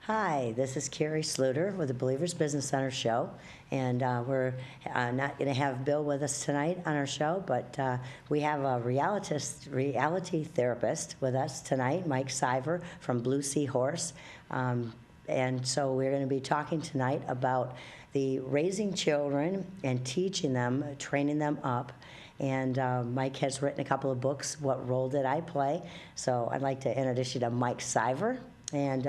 Hi, this is Carrie Sluiter with the Believers Business Center show, and we're not going to have Bill with us tonight on our show, but we have a reality therapist with us tonight, Mike Siver from Blue Seahorse, and so we're going to be talking tonight about the raising children and teaching them, training them up. And Mike has written a couple of books, What Role Did I Play? So I'd like to introduce you to Mike Siver, and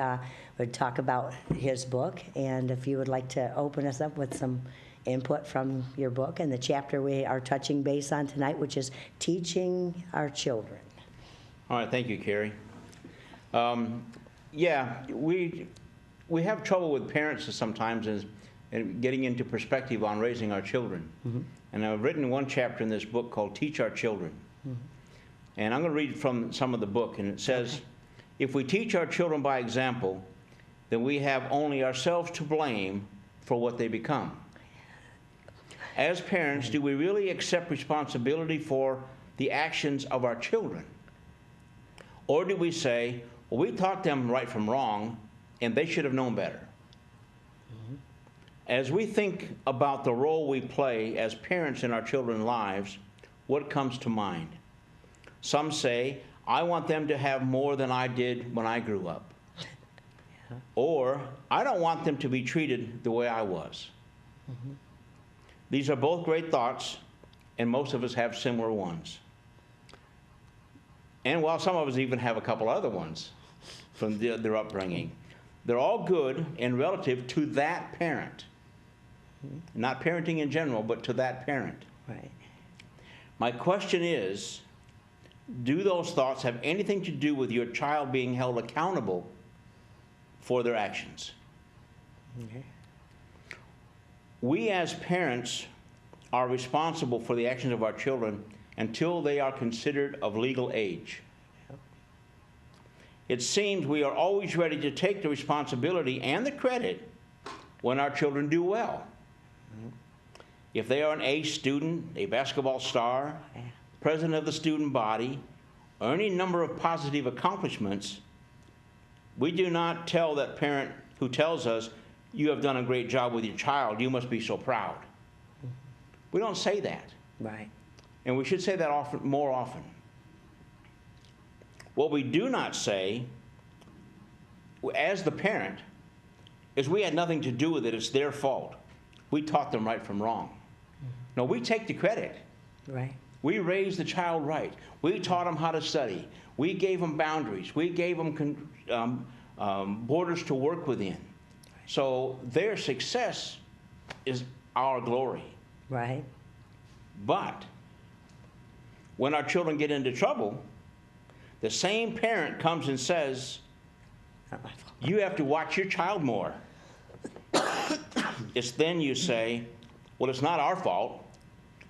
we'd talk about his book. And if you would like to open us up with some input from your book and the chapter we are touching base on tonight, which is teaching our children. All right, thank you, Carrie. Yeah, we have trouble with parents sometimes and getting into perspective on raising our children. Mm-hmm. And I've written one chapter in this book called Teach Our Children. Mm-hmm. And I'm going to read from some of the book, and it says, okay. If we teach our children by example, then we have only ourselves to blame for what they become. As parents, do we really accept responsibility for the actions of our children? Or do we say, well, we taught them right from wrong, and they should have known better? Mm-hmm. As we think about the role we play as parents in our children's lives, what comes to mind? Some say, I want them to have more than I did when I grew up. Yeah. Or, I don't want them to be treated the way I was. Mm-hmm. These are both great thoughts, and most of us have similar ones. And while some of us even have a couple other ones from their upbringing, they're all good and relative to that parent. Mm-hmm. Not parenting in general, but to that parent. Right. My question is, do those thoughts have anything to do with your child being held accountable for their actions? Okay. We as parents are responsible for the actions of our children until they are considered of legal age. Yep. It seems we are always ready to take the responsibility and the credit when our children do well. Mm-hmm. If they are an A student, a basketball star, president of the student body, or any number of positive accomplishments, we do not tell that parent who tells us, you have done a great job with your child, you must be so proud. Mm-hmm. We don't say that. Right. And we should say that more often. What we do not say, as the parent, is we had nothing to do with it, it's their fault. We taught them right from wrong. Mm-hmm. No, we take the credit. Right. We raised the child right. We taught them how to study. We gave them boundaries. We gave them borders to work within. So their success is our glory. Right. But when our children get into trouble, the same parent comes and says, you have to watch your child more. It's then you say, well, it's not our fault.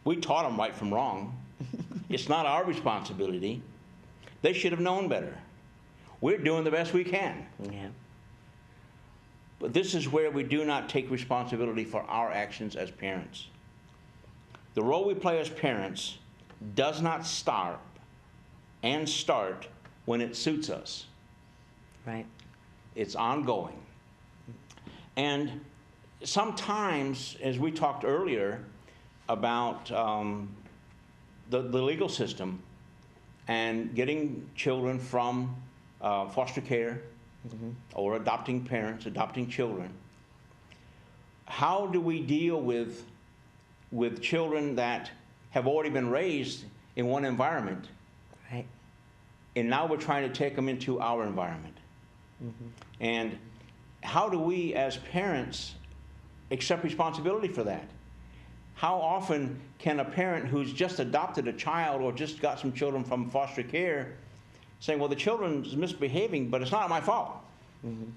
We taught them right from wrong. It's not our responsibility. They should have known better. We're doing the best we can. Yeah. But this is where we do not take responsibility for our actions as parents. The role we play as parents does not start when it suits us. Right. It's ongoing. And sometimes, as we talked earlier about the legal system and getting children from foster care, mm-hmm. or adopting parents, adopting children, how do we deal with children that have already been raised in one environment, right, and now we're trying to take them into our environment? Mm-hmm. And how do we as parents accept responsibility for that? How often can a parent who's just adopted a child or just got some children from foster care say, well, the children's misbehaving, but it's not my fault. Mm-hmm.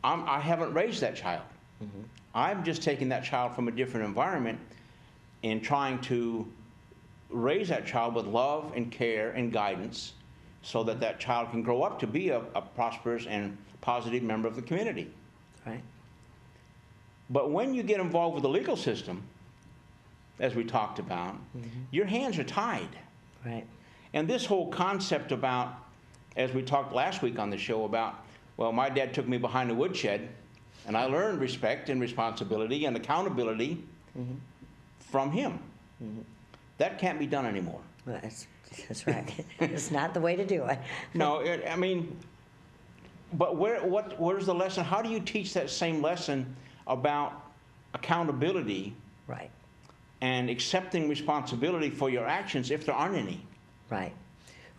I haven't raised that child. Mm-hmm. I'm just taking that child from a different environment and trying to raise that child with love and care and guidance so that that child can grow up to be a prosperous and positive member of the community. Right. But when you get involved with the legal system, as we talked about, mm-hmm. your hands are tied. Right. And this whole concept about, as we talked last week on the show about, Well, my dad took me behind the woodshed, and I learned respect and responsibility and accountability from him. That can't be done anymore. Well, that's right. It's not the way to do it. No, I mean, but where's the lesson? How do you teach that same lesson about accountability Right. and accepting responsibility for your actions if there aren't any? Right.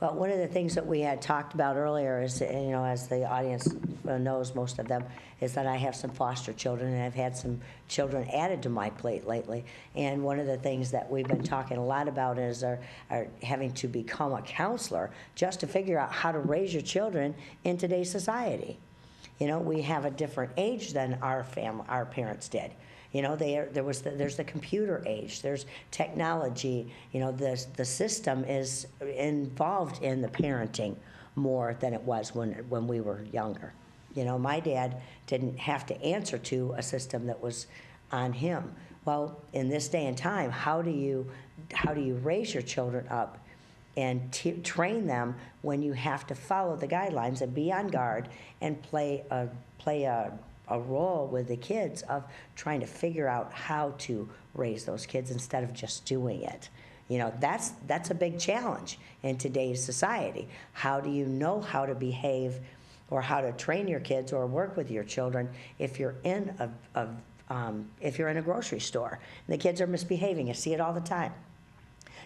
Well, one of the things that we had talked about earlier is, as the audience knows, most of them, is that I have some foster children, and I've had some children added to my plate lately. And one of the things that we've been talking a lot about is our having to become a counselor just to figure out how to raise your children in today's society. We have a different age than our parents did. There's the computer age, there's technology, the system is involved in the parenting more than it was when we were younger. My dad didn't have to answer to a system that was on him. Well, in this day and time, how do you raise your children up and train them when you have to follow the guidelines and be on guard and play a role with the kids of trying to figure out how to raise those kids instead of just doing it. That's a big challenge in today's society. How do you know how to behave or how to train your kids or work with your children if you're in a grocery store and the kids are misbehaving? You see it all the time.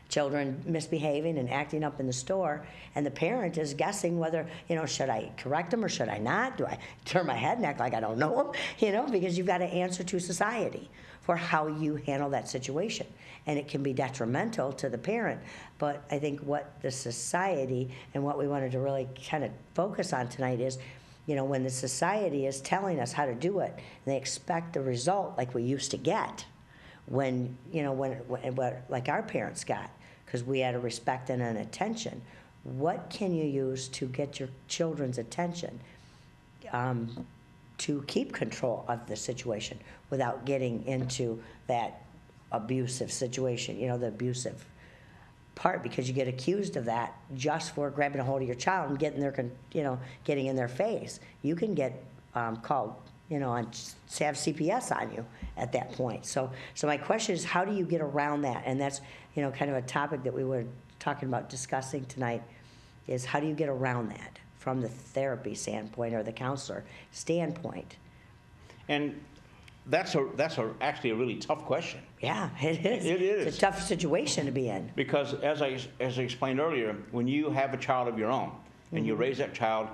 Children misbehaving and acting up in the store, and the parent is guessing whether, should I correct them or should I not? Do I turn my head and act like I don't know them? Because you've got to answer to society for how you handle that situation. And it can be detrimental to the parent. But I think what the society and what we wanted to really kind of focus on tonight is, when the society is telling us how to do it, and they expect the result like we used to get, when like our parents got, because we had a respect and an attention. What can you use to get your children's attention to keep control of the situation without getting into that abusive situation, the abusive part, because you get accused of that just for grabbing a hold of your child and getting in their face. You can get called, and have CPS on you at that point. So my question is, how do you get around that? And that's, kind of a topic that we were talking about discussing tonight, is how do you get around that from the therapy standpoint or the counselor standpoint? And that's actually a really tough question. Yeah, it is. It is. It's a tough situation to be in. Because as I explained earlier, when you have a child of your own and you raise that child,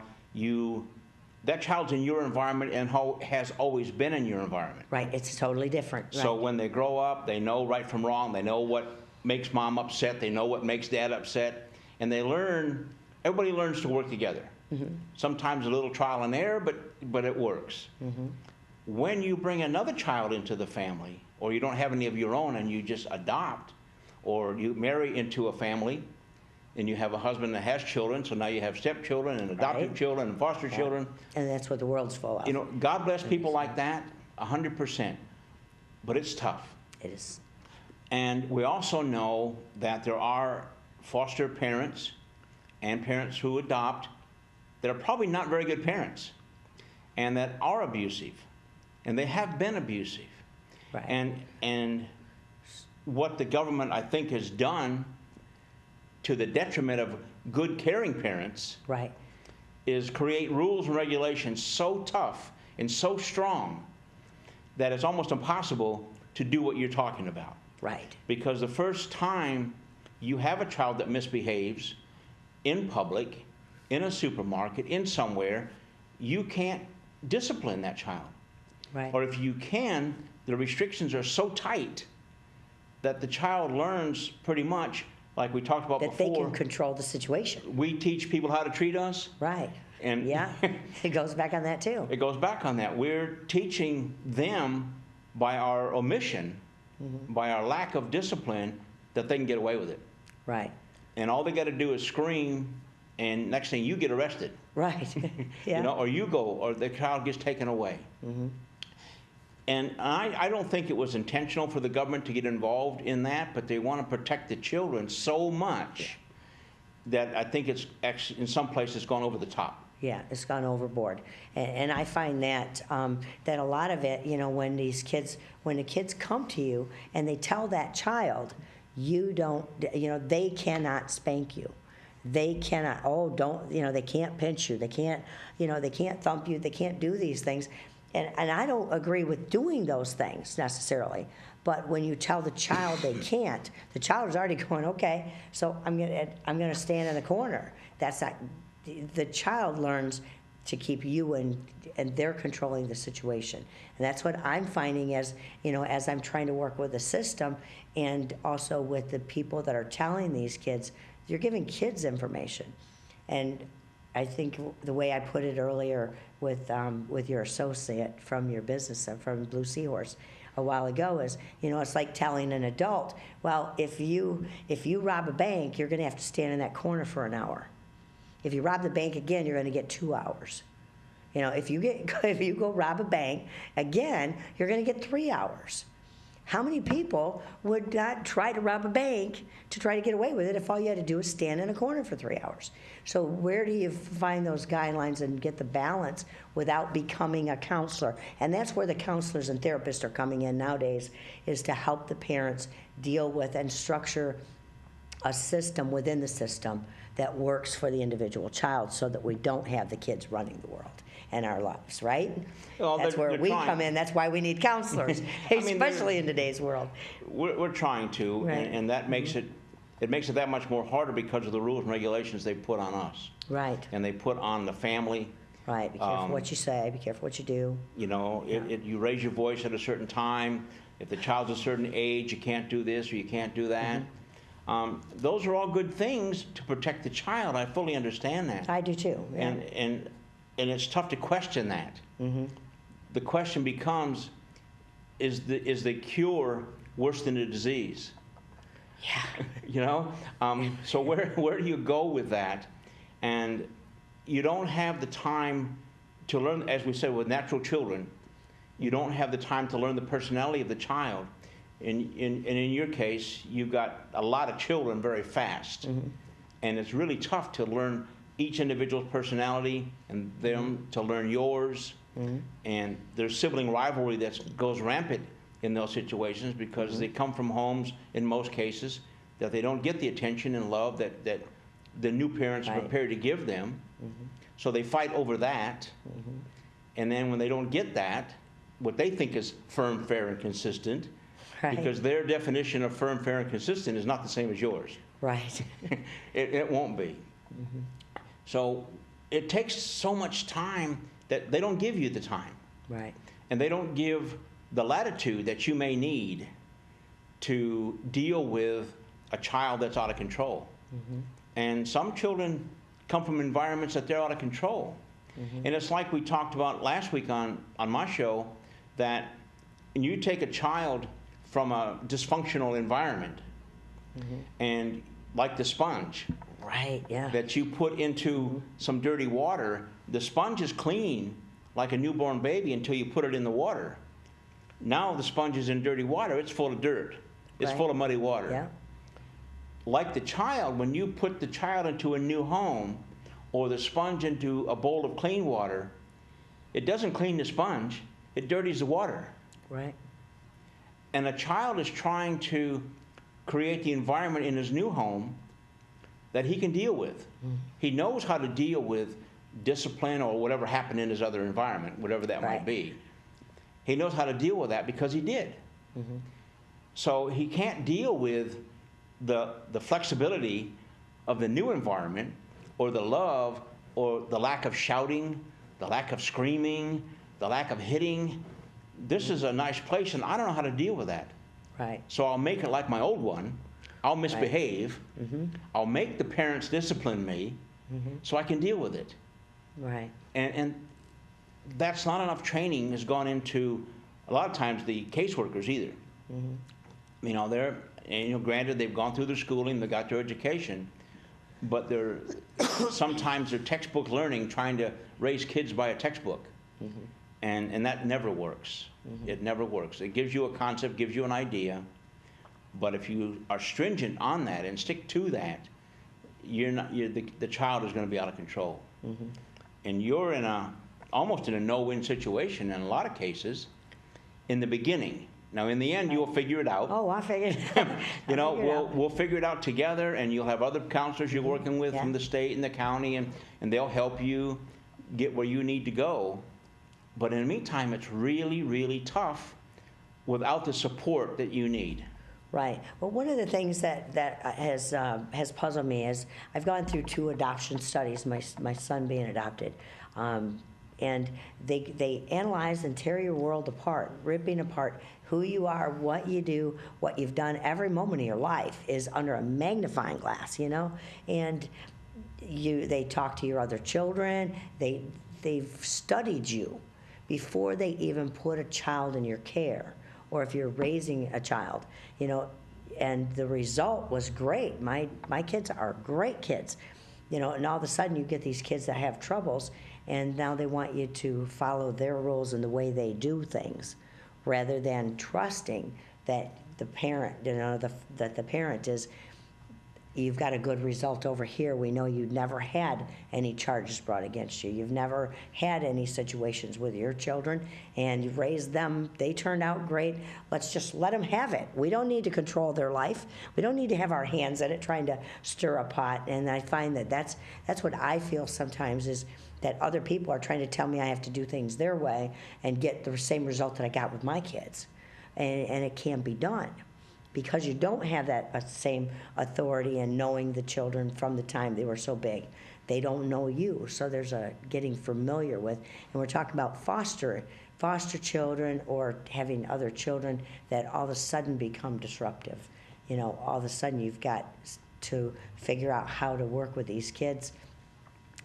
that child's in your environment and has always been in your environment. Right, it's totally different. So right. when they grow up, they know right from wrong, they know what makes mom upset, they know what makes dad upset, and everybody learns to work together. Sometimes a little trial and error, but it works. When you bring another child into the family, or you don't have any of your own and you just adopt, or you marry into a family, and you have a husband that has children, so now you have stepchildren and adopted children and foster children. And that's what the world's full of. God bless people like that, 100%. But it's tough. It is. And we also know that there are foster parents and parents who adopt that are probably not very good parents and that are abusive. And they have been abusive. Right. And what the government, I think, has done to the detriment of good caring parents, right, is create rules and regulations so tough and so strong that it's almost impossible to do what you're talking about. Right. Because the first time you have a child that misbehaves in public, in a supermarket, in somewhere, you can't discipline that child. Right. Or if you can, the restrictions are so tight that the child learns pretty much, like we talked about that before. They can control the situation. We teach people how to treat us. Right. And yeah, it goes back on that too. It goes back on that. We're teaching them by our omission, by our lack of discipline, that they can get away with it. Right. And all they got to do is scream, and next thing you get arrested. Right. Yeah. Or you go, or the child gets taken away. And I don't think it was intentional for the government to get involved in that, but they want to protect the children so much that I think it's actually, in some places, gone over the top. Yeah, it's gone overboard, and I find that that a lot of it, when when the kids come to you and they tell that child, you don't, they cannot spank you, they cannot, oh, don't, they can't pinch you, they can't, they can't thump you, they can't do these things, and I don't agree with doing those things necessarily. But when you tell the child they can't, the child is already going, okay, so I'm gonna stand in the corner. That's not. The child learns to keep you in, and they're controlling the situation. And that's what I'm finding as I'm trying to work with the system, and also with the people that are telling these kids, you're giving kids information. And I think the way I put it earlier with your associate from your business, from Blue Seahorse, a while ago is, it's like telling an adult, well, if you rob a bank, you're going to have to stand in that corner for an hour. If you rob the bank again, you're going to get 2 hours. If you go rob a bank again, you're going to get 3 hours. How many people would not try to rob a bank to try to get away with it if all you had to do is stand in a corner for 3 hours? So where do you find those guidelines and get the balance without becoming a counselor? And that's where the counselors and therapists are coming in nowadays, is to help the parents deal with and structure a system within the system that works for the individual child, so that we don't have the kids running the world and our lives, right? Well, that's where we trying. come in. That's why we need counselors, especially in today's world. We're trying to, Right. and that makes it that much more harder because of the rules and regulations they put on us. Right. And they put on the family. Right. Be careful what you say. Be careful what you do. You raise your voice at a certain time. If the child's a certain age, you can't do this or you can't do that. Those are all good things to protect the child. I fully understand that. I do too. Yeah. And it's tough to question that. The question becomes, is the cure worse than the disease? Yeah. So where do you go with that? And you don't have the time to learn, as we said, with natural children, you don't have the time to learn the personality of the child. And in your case, you've got a lot of children very fast. And it's really tough to learn each individual's personality and them to learn yours. And there's sibling rivalry that goes rampant in those situations, because they come from homes, in most cases, that they don't get the attention and love that the new parents are prepared to give them. So they fight over that. And then when they don't get that, what they think is firm, fair, and consistent, because their definition of firm, fair, and consistent is not the same as yours. Right. It won't be. So it takes so much time that they don't give you the time. Right. And they don't give the latitude that you may need to deal with a child that's out of control. And some children come from environments that they're out of control. And it's like we talked about last week on my show, that you take a child from a dysfunctional environment, and like the sponge, Right, yeah. that you put into some dirty water, the sponge is clean like a newborn baby until you put it in the water. Now the sponge is in dirty water, it's full of dirt. It's full of muddy water. Yeah. Like the child, when you put the child into a new home, or the sponge into a bowl of clean water, it doesn't clean the sponge, it dirties the water. Right. And a child is trying to create the environment in his new home that he can deal with. He knows how to deal with discipline or whatever happened in his other environment, whatever that might be. He knows how to deal with that because he did. So he can't deal with the flexibility of the new environment, or the love, or the lack of shouting, the lack of screaming, the lack of hitting. This is a nice place, and I don't know how to deal with that. Right. So I'll make it like my old one. I'll misbehave. I'll make the parents discipline me so I can deal with it. Right. And that's not enough training has gone into, a lot of times, the caseworkers either. Granted, they've gone through their schooling, they got their education, but they're sometimes they're textbook learning, trying to raise kids by a textbook. And that never works. It never works. It gives you a concept, gives you an idea, but if you are stringent on that and stick to that, the child is going to be out of control. and you're almost in a no-win situation in a lot of cases in the beginning. Now, in the end, you'll figure it out. Oh, I figured it out. You know, we'll figure it out together, and you'll have other counselors you're working with from the state and the county, and they'll help you get where you need to go. But in the meantime, it's really, really tough without the support that you need. Right. Well, one of the things that has puzzled me is I've gone through 2 adoption studies, my son being adopted, and they analyze and tear your world apart, ripping apart who you are, what you do, what you've done. Every moment of your life is under a magnifying glass, you know, and they talk to your other children. They've studied you before they even put a child in your care, or if you're raising a child, you know, and the result was great. My kids are great kids, you know, and all of a sudden you get these kids that have troubles, and now they want you to follow their rules and the way they do things, rather than trusting that the parent, you know, that the parent is, you've got a good result over here. We know you never had any charges brought against you. You've never had any situations with your children, and you've raised them. They turned out great. Let's just let them have it. We don't need to control their life. We don't need to have our hands in it trying to stir a pot. And I find that that's what I feel sometimes, is that other people are trying to tell me I have to do things their way and get the same result that I got with my kids. And it can't be done, because you don't have that same authority and knowing the children from the time they were so big. They don't know you, so there's a getting familiar with. And we're talking about foster children, or having other children that all of a sudden become disruptive. You know, all of a sudden you've got to figure out how to work with these kids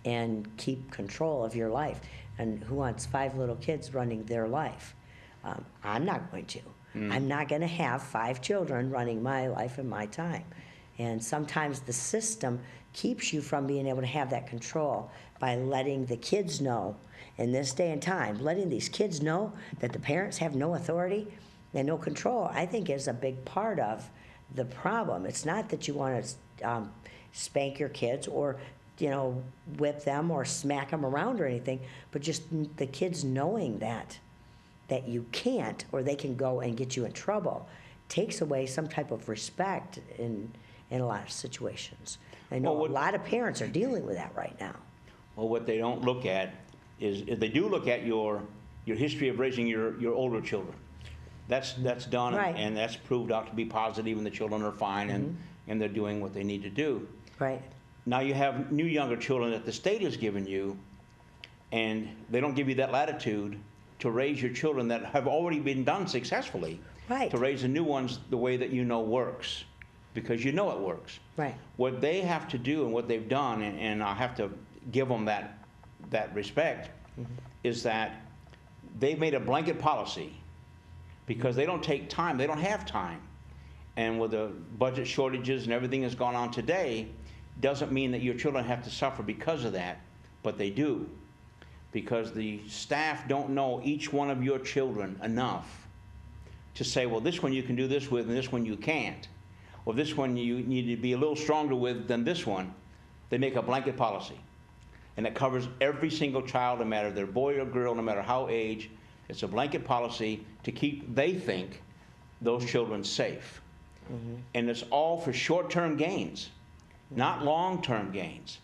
and keep control of your life. And who wants 5 little kids running their life? I'm not going to. I'm not going to have 5 children running my life and my time. And sometimes the system keeps you from being able to have that control by letting the kids know, in this day and time, letting these kids know that the parents have no authority and no control, I think is a big part of the problem. It's not that you want to spank your kids or, you know, whip them or smack them around or anything, but just the kids knowing that you can't, or they can go and get you in trouble, takes away some type of respect in a lot of situations. I know a lot of parents are dealing with that right now. Well, what they don't look at is they do look at your history of raising your older children. That's done, Right. and that's proved out to be positive, and the children are fine, and they're doing what they need to do. Right. Now you have new younger children that the state has given you, and they don't give you that latitude to raise your children that have already been done successfully. Right. To raise the new ones the way that you know works, because you know it works. Right. What they have to do and what they've done, and I have to give them that respect, is that they've made a blanket policy, because they don't take time, they don't have time. And with the budget shortages and everything that's gone on today, doesn't mean that your children have to suffer because of that, but they do. Because the staff don't know each one of your children enough to say, well, this one you can do this with and this one you can't. Or this one you need to be a little stronger with than this one. They make a blanket policy. And it covers every single child, no matter if they're boy or girl, no matter how age. It's a blanket policy to keep, they think, those children safe. And it's all for short-term gains, not long-term gains.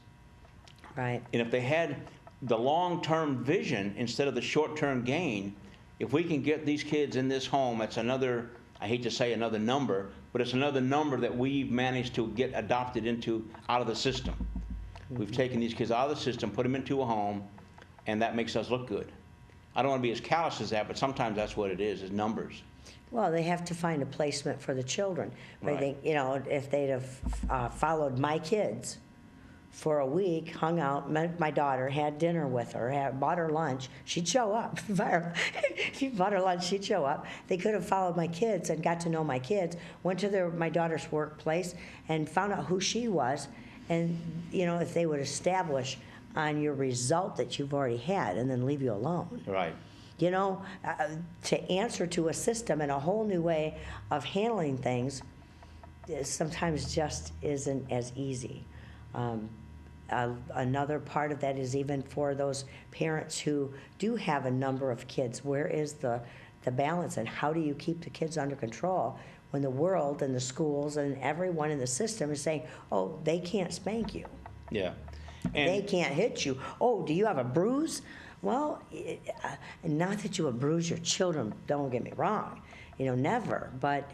Right. And if they had the long-term vision instead of the short-term gain, if we can get these kids in this home, it's another, I hate to say another number, but it's another number that we've managed to get adopted into out of the system. We've taken these kids out of the system, put them into a home, and that makes us look good. I don't want to be as callous as that, but sometimes that's what it is numbers. Well, they have to find a placement for the children. Right. I think, you know, if they'd have followed my kids for a week, hung out, met my daughter, had dinner with her, bought her lunch, she'd show up. If you bought her lunch, she'd show up. They could have followed my kids and got to know my kids, went to my daughter's workplace and found out who she was. And, you know, if they would establish on your result that you've already had and then leave you alone. Right. You know, to answer to a system and a whole new way of handling things sometimes just isn't as easy. another part of that is even for those parents who do have a number of kids, where is the balance, and how do you keep the kids under control when the world and the schools and everyone in the system is saying, oh, they can't spank you. Yeah. They And can't hit you. Oh, do you have a bruise? Well, not that you would bruise your children, don't get me wrong, never, but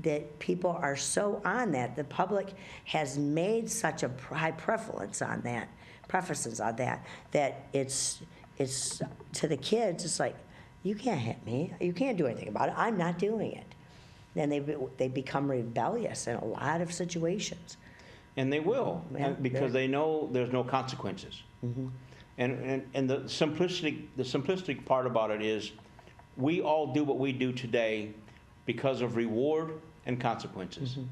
that people are so on that. The public has made such a high preference on that, that it's to the kids, it's like, you can't hit me. You can't do anything about it. I'm not doing it. Then they become rebellious in a lot of situations. And they will, Yeah, because they know there's no consequences. Mm-hmm. And the simplistic part about it is, we all do what we do today because of reward and consequences. Mm-hmm.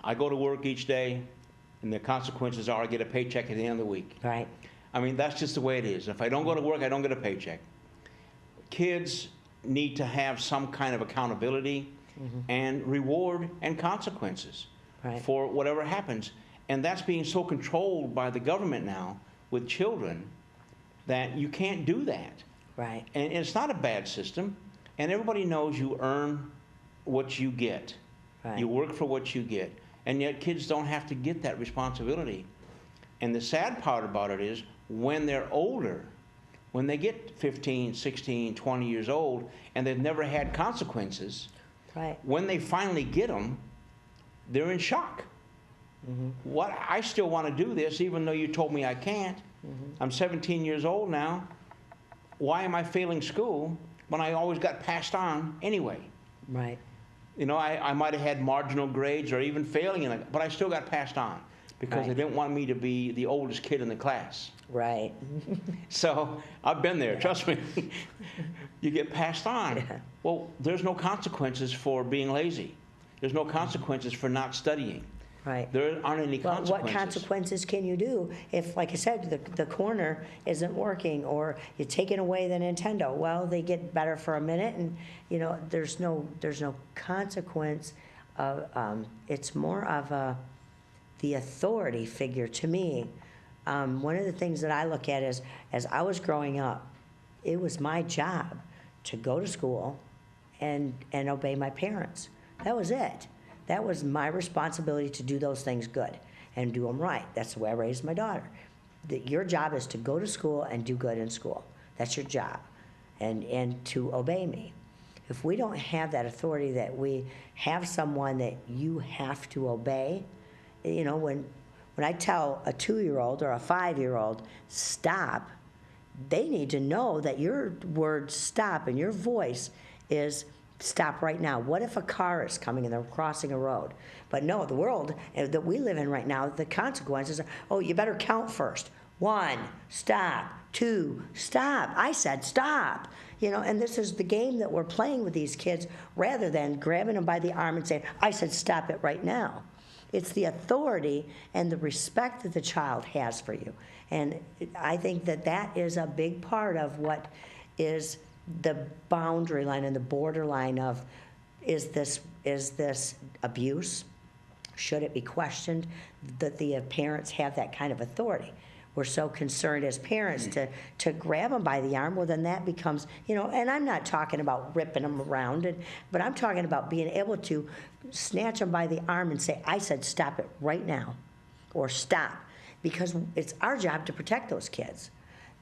I go to work each day, and the consequences are I get a paycheck at the end of the week. Right. I mean, that's just the way it is. If I don't go to work, I don't get a paycheck. Kids need to have some kind of accountability and reward and consequences Right. for whatever happens. And that's being so controlled by the government now with children that you can't do that. Right. And it's not a bad system. And everybody knows you earn what you get. Right. You work for what you get. And yet kids don't have to get that responsibility. And the sad part about it is, when they're older, when they get 15, 16, 20 years old, and they've never had consequences, Right. when they finally get them, they're in shock. What, I still want to do this even though you told me I can't. I'm 17 years old now. Why am I failing school when I always got passed on anyway? Right. I might have had marginal grades or even failing, but I still got passed on because they Right. didn't want me to be the oldest kid in the class. Right. So I've been there, trust me. You get passed on. Yeah. Well, there's no consequences for being lazy. There's no consequences for not studying. Right. There aren't any Well, consequences. what consequences can you do if, like I said, the corner isn't working, or you're taking away the Nintendo? Well, they get better for a minute, and there's no consequence. It's more of the authority figure to me. One of the things that I look at is, as I was growing up, it was my job to go to school and obey my parents. That was it. That was my responsibility to do those things good and do them right. That's the way I raised my daughter. Your job is to go to school and do good in school. That's your job, and to obey me. If we don't have that authority, that we have someone that you have to obey, when I tell a 2-year-old or a 5-year-old, stop, they need to know that your word stop and your voice is stop right now. What if a car is coming and they're crossing a road? But no, the world that we live in right now, the consequences are, oh, you better count first. 1, stop. 2, stop. I said stop. And this is the game that we're playing with these kids, rather than grabbing them by the arm and saying, I said stop it right now. It's the authority and the respect that the child has for you. And I think that is a big part of what is the boundary line and the borderline of, is this abuse? Should it be questioned? That the parents have that kind of authority. We're so concerned as parents to grab them by the arm. Well, then that becomes, and I'm not talking about ripping them around, but I'm talking about being able to snatch them by the arm and say, I said stop it right now, or stop, because it's our job to protect those kids.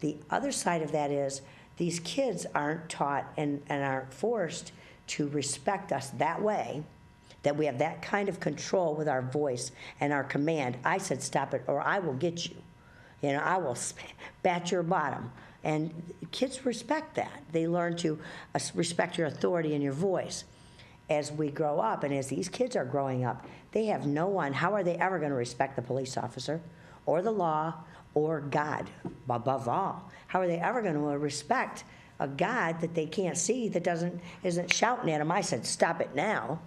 The other side of that is, these kids aren't taught and aren't forced to respect us that way, that we have that kind of control with our voice and our command. I said stop it, or I will get you. I will bat your bottom. And kids respect that. They learn to respect your authority and your voice. As we grow up, and as these kids are growing up, they have no one. How are they ever going to respect the police officer or the law or God, above all? How are they ever going to respect a God that they can't see, that isn't shouting at them, I said stop it now,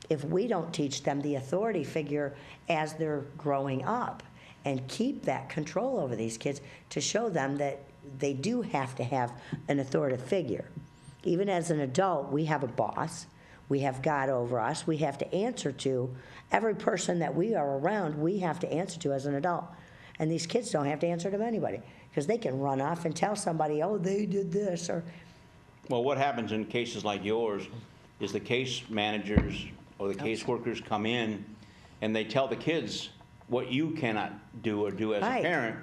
if we don't teach them the authority figure as they're growing up, and keep that control over these kids, to show them that they do have to have an authoritative figure. Even as an adult, we have a boss. We have God over us. We have to answer to every person that we are around. We have to answer to as an adult. And these kids don't have to answer to anybody because they can run off and tell somebody, oh, they did this, or Well, what happens in cases like yours is the case managers or the caseworkers come in and they tell the kids what you cannot do or do as Right. a parent.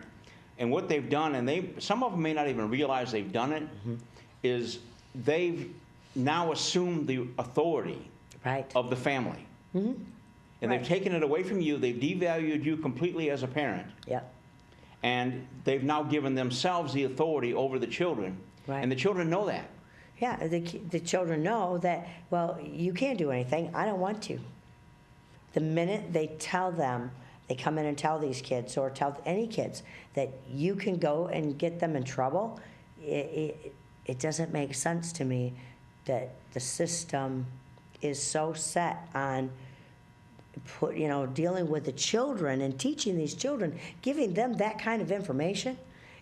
And what they've done, and some of them may not even realize they've done it, is they've now assumed the authority right. of the family. And Right. they've taken it away from you. They've devalued you completely as a parent. Yep. And they've now given themselves the authority over the children. Right. And the children know that. Yeah, the children know that, well, you can't do anything. I don't want to. The minute they tell them, they come in and tell these kids or tell any kids that you can go and get them in trouble, it doesn't make sense to me that the system is so set on dealing with the children and teaching these children, giving them that kind of information.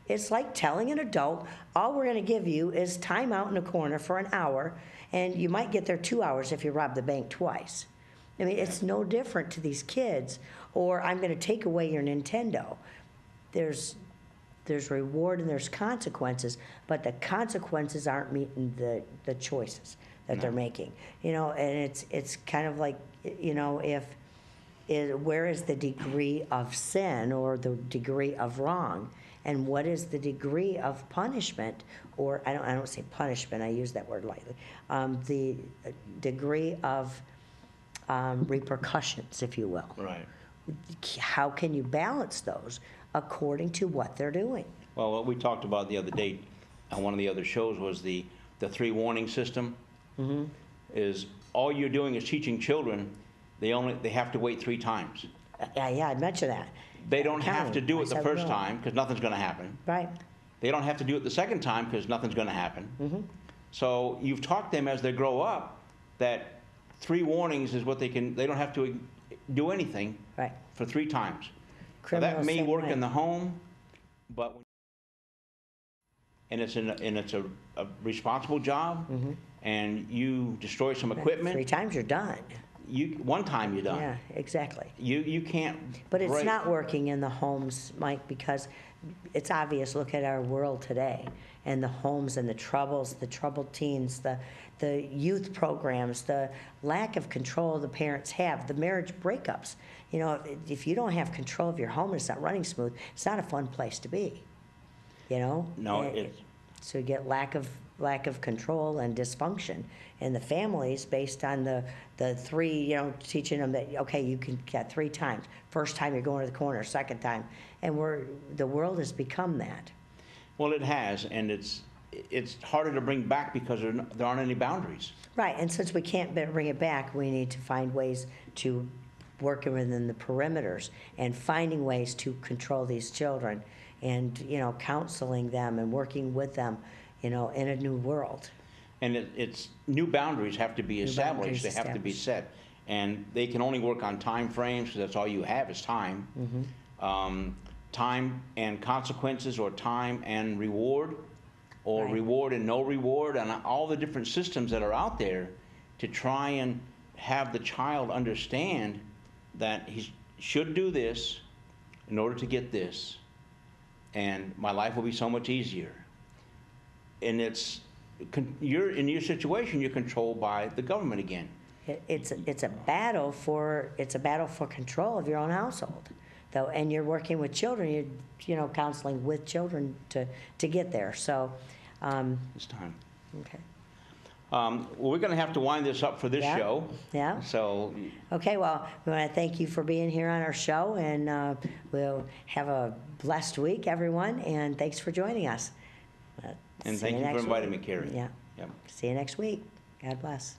It's like telling an adult, all we're going to give you is time out in a corner for an hour, and you might get there 2 hours if you rob the bank twice. I mean, it's no different to these kids. Or I'm going to take away your Nintendo. There's reward and there's consequences, but the consequences aren't meeting the choices that they're making. And it's kind of like, where is the degree of sin or the degree of wrong? And what is the degree of punishment, or I don't say punishment, I use that word lightly, the degree of repercussions, if you will. Right. How can you balance those according to what they're doing? Well, what we talked about the other day on one of the other shows was the 3 warning system. Is all you're doing is teaching children they have to wait 3 times. Yeah, I mentioned that. They don't have Counting. to do I it the said first no. time because nothing's going to happen. Right. They don't have to do it the second time because nothing's going to happen. So you've taught them as they grow up that 3 warnings is what they don't have to do anything Right. for 3 times. Now, Criminals that may same work way. in the home, but it's a responsible job, and you destroy some equipment. 3 times you're done. One time you're done. Yeah, exactly. You can't. But it's break. not working in the homes, Mike, because it's obvious. Look at our world today and the homes and the troubles, the troubled teens, the youth programs, the lack of control the parents have, the marriage breakups. If you don't have control of your home and it's not running smooth, it's not a fun place to be. No, So you get lack of control and dysfunction in the families based on the 3, teaching them that, okay, you can get 3 times. First time you're going to the corner, second time. And the world has become that. Well, it has, and it's harder to bring back because there aren't any boundaries. Right, and since we can't bring it back, we need to find ways to work within the perimeters and finding ways to control these children and, counseling them and working with them, in a new world. And it's new boundaries have to be established. They have to be set, and they can only work on time frames because that's all you have is time. Time and consequences, or time and reward, or Right. reward and no reward, and all the different systems that are out there to try and have the child understand that he should do this in order to get this, and my life will be so much easier. And you're in your situation, you're controlled by the government again. It's a battle for control of your own household, though, and you're working with children. You're counseling with children to get there. So, It's time. okay. Well, we're going to have to wind this up for this Yeah. show. Yeah. So, Okay. Well, we want to thank you for being here on our show, and we'll have a blessed week, everyone. And thanks for joining us. and See thank you for next inviting week. me, Carrie. Yeah. Yep. See you next week. God bless.